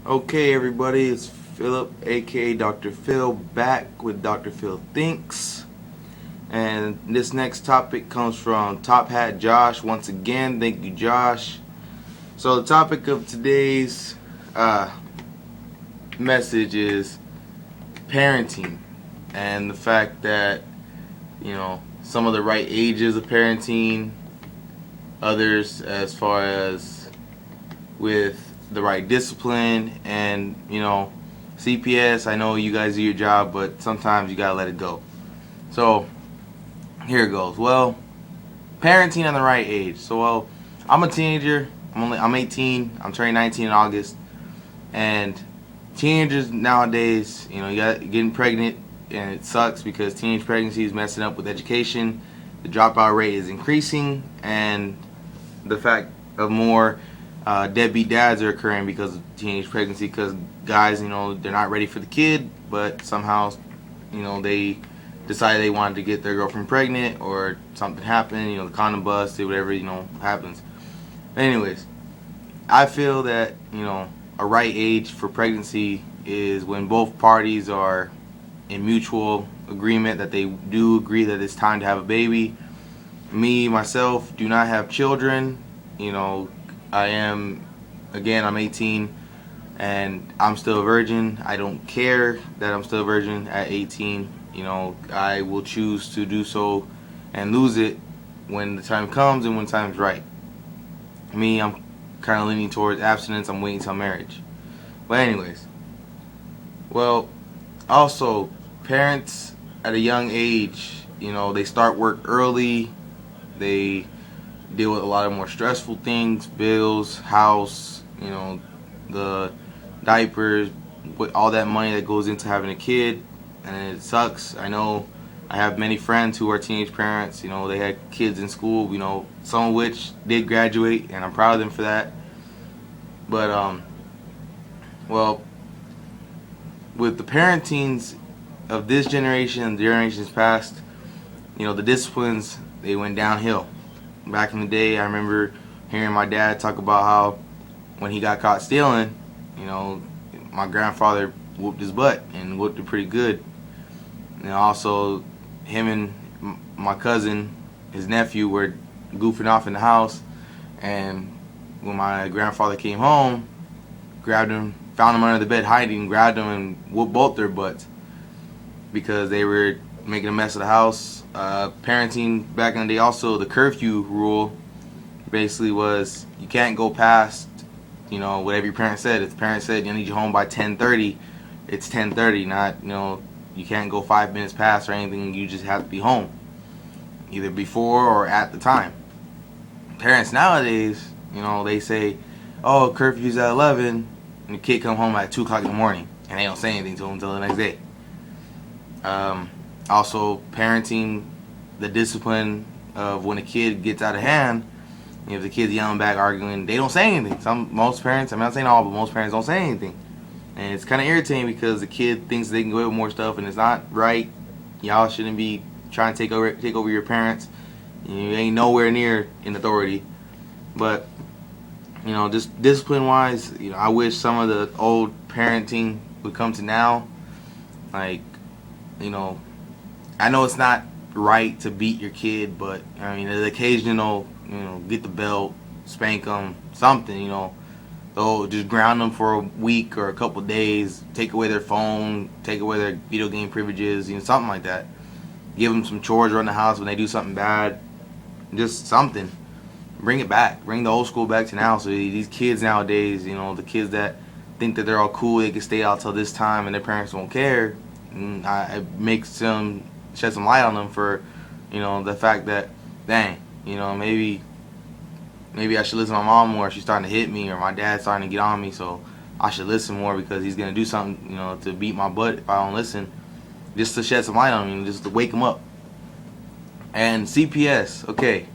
Okay, everybody, it's Philip, aka Dr. Phil, back with Dr. Phil Thinks. And this next topic comes from Top Hat Josh. Once again, thank you, Josh. So, the topic of today's message is parenting and the fact that, some of the right ages of parenting, others as far as with the right discipline, and CPS. I know you guys do your job, but sometimes you gotta let it go. So here it goes. Well, parenting at the right age. So I'm a teenager. I'm 18. I'm turning 19 in August, and teenagers nowadays, you got getting pregnant, and it sucks because teenage pregnancy is messing up with education. The dropout rate is increasing, and the fact of more deadbeat dads are occurring because of teenage pregnancy, because guys, they're not ready for the kid, but somehow, they decided they wanted to get their girlfriend pregnant, or something happened, the condom busted, whatever, happens. But anyways, I feel that, a right age for pregnancy is when both parties are in mutual agreement that they do agree that it's time to have a baby. Me, myself, do not have children. I'm 18, and I'm still a virgin. I don't care that I'm still a virgin at 18. I will choose to do so and lose it when the time comes and when time's right. Me, I'm kind of leaning towards abstinence. I'm waiting till marriage. But anyways, well, also, parents at a young age, they start work early. They deal with a lot of more stressful things, bills, house, the diapers, with all that money that goes into having a kid, and it sucks. I know I have many friends who are teenage parents. They had kids in school, some of which did graduate, and I'm proud of them for that. But well, with the parentings of this generation and the generations past, the disciplines, they went downhill. Back in the day, I remember hearing my dad talk about how when he got caught stealing, my grandfather whooped his butt and whooped it pretty good. And also, him and my cousin, his nephew, were goofing off in the house, and when my grandfather came home, grabbed him, found him under the bed hiding, grabbed him and whooped both their butts because they were making a mess of the house. Parenting back in the day, also the curfew rule basically was you can't go past, whatever your parents said. If the parents said you need you home by 10:30, it's 10:30. Not, you can't go 5 minutes past or anything. You just have to be home, either before or at the time. Parents nowadays, they say, oh, curfew's at 11, and the kid come home at 2 o'clock in the morning, and they don't say anything to him until the next day. Also, parenting, the discipline of when a kid gets out of hand, if the kid's yelling back, arguing, they don't say anything. Most parents, I'm not saying all, but most parents don't say anything. And it's kind of irritating because the kid thinks they can go with more stuff, and it's not right. Y'all shouldn't be trying to take over your parents. You ain't nowhere near in authority. But, just discipline-wise, I wish some of the old parenting would come to now. Like, I know it's not right to beat your kid, but the occasional, get the belt, spank them, something, they'll just ground them for a week or a couple of days, take away their phone, take away their video game privileges, something like that. Give them some chores around the house when they do something bad, just something. Bring it back, bring the old school back to now. So these kids nowadays, the kids that think that they're all cool, they can stay out till this time, and their parents won't care. And it makes them shed some light on them for, the fact that, dang, maybe I should listen to my mom more. She's starting to hit me, or my dad's starting to get on me, so I should listen more because he's gonna do something, to beat my butt if I don't listen. Just to shed some light on him, just to wake him up. And CPS, okay,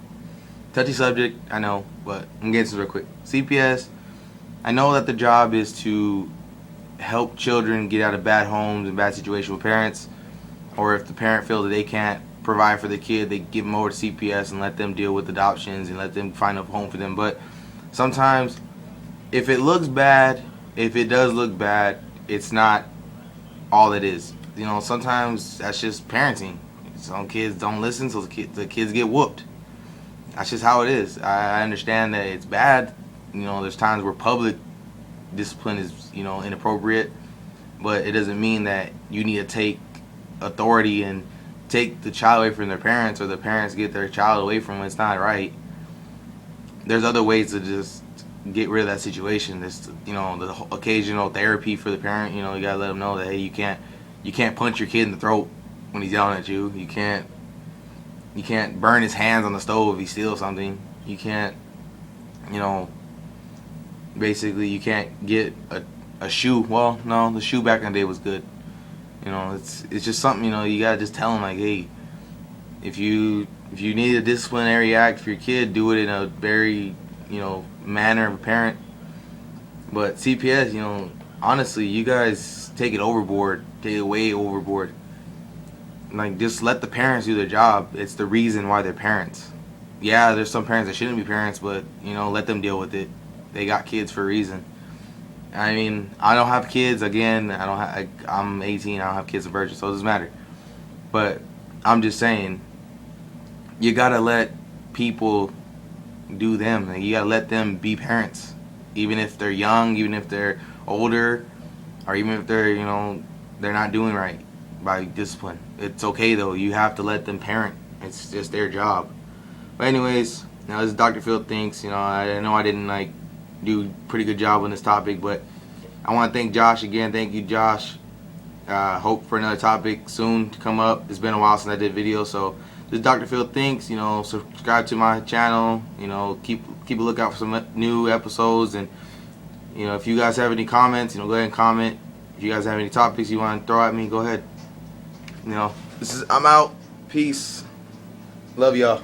touchy subject, I know, but I'm getting to this real quick. CPS, I know that the job is to help children get out of bad homes and bad situations with parents, or if the parent feels that they can't provide for the kid, they give them over to CPS and let them deal with adoptions and let them find a home for them. But sometimes, if it looks bad if it does look bad, it's not all it is. You know, sometimes that's just parenting. Some kids don't listen, so the kids get whooped. That's just how it is. I understand that it's bad. You know, there's times where public discipline is, you know, inappropriate, but it doesn't mean that you need to take authority and take the child away from their parents, or the parents get their child away from them. It's not right. There's other ways to just get rid of that situation. There's, you know, the occasional therapy for the parent. You know, you gotta let them know that, hey, you can't punch your kid in the throat when he's yelling at you. You can't burn his hands on the stove if he steals something. You can't, you know, basically you can't get a shoe. Well, no, the shoe back in the day was good. You know, it's just something, you know, you gotta just tell them, like, hey, if you need a disciplinary act for your kid, do it in a very, you know, manner of a parent. But CPS, you know, honestly, you guys take it overboard, take it way overboard. Like, just let the parents do their job. It's the reason why they're parents. Yeah, there's some parents that shouldn't be parents, but, you know, let them deal with it. They got kids for a reason. I mean, I don't have kids. Again, I'm 18. I don't have kids, a virgin, so it doesn't matter. But I'm just saying, you gotta let people do them. Like, you gotta let them be parents, even if they're young, even if they're older, or even if they're, you know, they're not doing right by discipline. It's okay though. You have to let them parent. It's just their job. But anyways, now this is Dr. Phil Thinks. You know I didn't like do a pretty good job on this topic, but I want to thank Josh again. Thank you, Josh. Hope for another topic soon to come up. It's been a while since I did video, so this is Dr. Phil Thinks. You know, subscribe to my channel. You know, keep a lookout for some new episodes, and you know, if you guys have any comments, you know, go ahead and comment. If you guys have any topics you want to throw at me, go ahead. You know, I'm out. Peace. Love y'all.